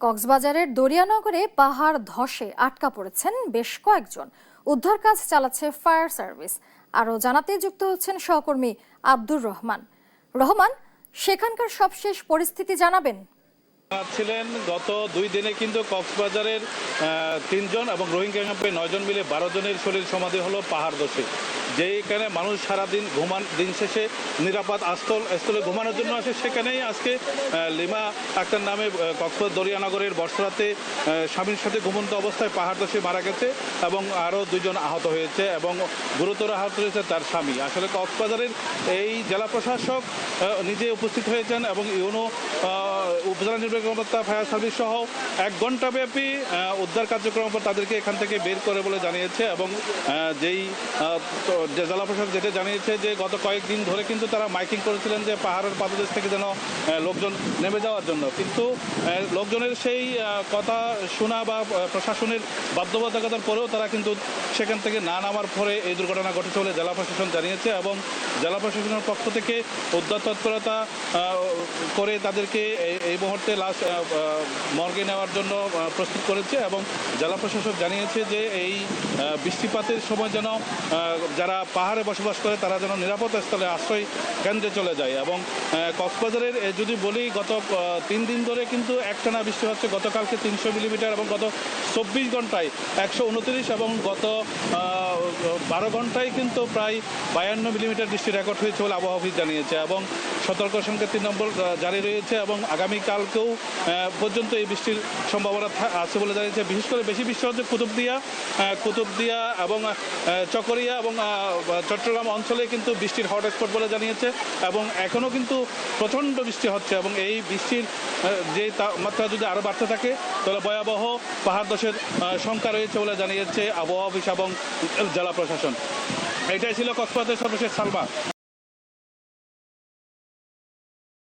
কক্সবাজারের দরিয়ানগরে পাহাড় ধসে আটকা পড়েছেন বেশ কয়েকজন। উদ্ধার কাজ চালাচ্ছে ফায়ার সার্ভিস। আরও জানাতে যুক্ত হচ্ছেন সহকর্মী আব্দুর রহমান। রহমান, সেখানকার সবশেষ পরিস্থিতি জানাবেন। ছিলেন গত 2 দিনে কিন্তু কক্সবাজারের 3 জন এবং রোহিঙ্গা ক্যাম্পে 9 জন মিলে 12 জনের শরীর সমাধি হলো পাহাড় ধসে। যেখানে মানুষ সারাদিন দিন শেষে নিরাপদ স্থলে ঘুমানোর জন্য আসে, সেখানেই আজকে লিমা আক্তার নামে কক্সবাজার দরিয়ানগরের বর্ষরাতে স্বামীর সাথে ঘুমন্ত অবস্থায় পাহাড় ধসে মারা গেছে এবং আরও 2 জন আহত হয়েছে এবং গুরুতর আহত হয়েছে তার স্বামী। আসলে কক্সবাজারের এই জেলা প্রশাসক নিজে উপস্থিত হয়েছেন এবং ইউনো উপজেলা নির্বাহী কর্মকর্তা, ফায়ার সার্ভিস সহ 1 ঘন্টা ব্যাপী উদ্ধার কার্যক্রম তাদেরকে এখান থেকে বের করে বলে জানিয়েছে। এবং যেই জেলা প্রশাসক যেটা জানিয়েছে যে গত কয়েকদিন ধরে কিন্তু তারা মাইকিং করেছিলেন যে পাহাড়ের পাদদেশ থেকে যেন লোকজন নেমে যাওয়ার জন্য, কিন্তু লোকজনের সেই কথা শোনা বা প্রশাসনের বাধ্যবাধকতার পরেও তারা কিন্তু সেখান থেকে না নামার পরে এই দুর্ঘটনা ঘটেছে বলে জেলা প্রশাসন জানিয়েছে। এবং জেলা প্রশাসনের পক্ষ থেকে উদ্ধার তৎপরতা করে তাদেরকে এই মুহূর্তে লাশ মর্গে নেওয়ার জন্য প্রস্তুত করেছে। এবং জেলা প্রশাসক জানিয়েছে যে এই বৃষ্টিপাতের সময় যেন যারা পাহাড়ে বসবাস করে তারা যেন নিরাপদ স্থলে আশ্রয় কেন্দ্রে চলে যায়। এবং কক্সবাজারের যদি বলি, গত 3 দিন ধরে কিন্তু একটানা বৃষ্টি হচ্ছে। গতকালকে 300 মিলিমিটার এবং গত 24 ঘন্টায় 129 এবং গত 12 ঘন্টায় কিন্তু প্রায় 52 মিলিমিটার বৃষ্টি রেকর্ড হয়েছে বলে আবহাওয়া অফিস জানিয়েছে। এবং সতর্ক সংকেত 3 নম্বর জারি রয়েছে এবং আগামীকালকেও পর্যন্ত এই বৃষ্টির সম্ভাবনা আছে বলে জানিয়েছে। বিশেষ করে বেশি বৃষ্টি হচ্ছে কুতুবদিয়া এবং চকরিয়া এবং চট্টগ্রাম অঞ্চলে কিন্তু বৃষ্টির হটস্পট বলে জানিয়েছে। এবং এখনও কিন্তু প্রচণ্ড বৃষ্টি হচ্ছে এবং এই বৃষ্টির যে তাপমাত্রা যদি আরও বাড়তে থাকে তাহলে ভয়াবহ পাহাড় ধসের শঙ্কা রয়েছে বলে জানিয়েছে আবহাওয়া অফিস এবং জেলা প্রশাসন। এটাই ছিল কক্সবাজারের সর্বশেষ সালমা।